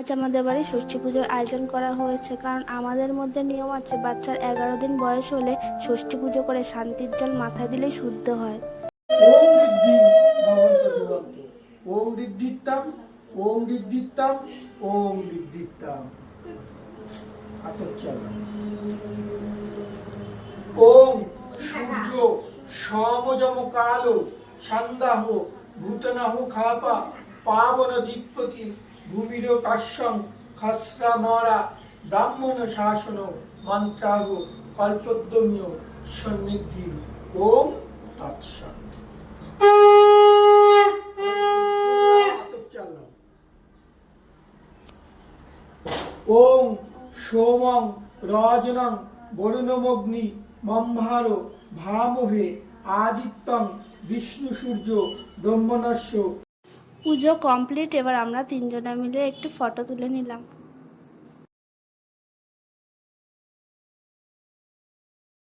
আজ আমাদের বাড়ি ষষ্ঠী পুজোর আয়োজন করা হয়েছে, কারণ আমাদের মধ্যে নিয়ম আছে বাচ্চার 11 দিন বয়স হলে ষষ্ঠী পুজো করে শান্তির জল মাথায় দিলেই শুদ্ধ হয়। ওম ঋদ্ধি ভবন্ত জীবন্ত। ওম ঋদ্ধিত্তাম ওম ঋদ্ধিত্তাম ওম ঋদ্ধিত্তাম। আতচ্চালাম। ওম সূর্য সমযম কালো সন্ধ্যাহ ভূতনাহ খাপা পাবন দিকপতি ভূমির কাশ্যং খস্রামরা ব্রাহ্মণ শাসন মন্ত্রাহ কল্পদ্যম্য সন্নিধি। ওম তৎসৎ। ওম সোমং রজনং বরুণমগ্নি মম্ভার ভামহে আদিত্যং বিষ্ণু সূর্য ব্রহ্মণস্য। পুজো কমপ্লিট। এবার আমরা তিনজনে মিলে একটু ফটো তুলে নিলাম।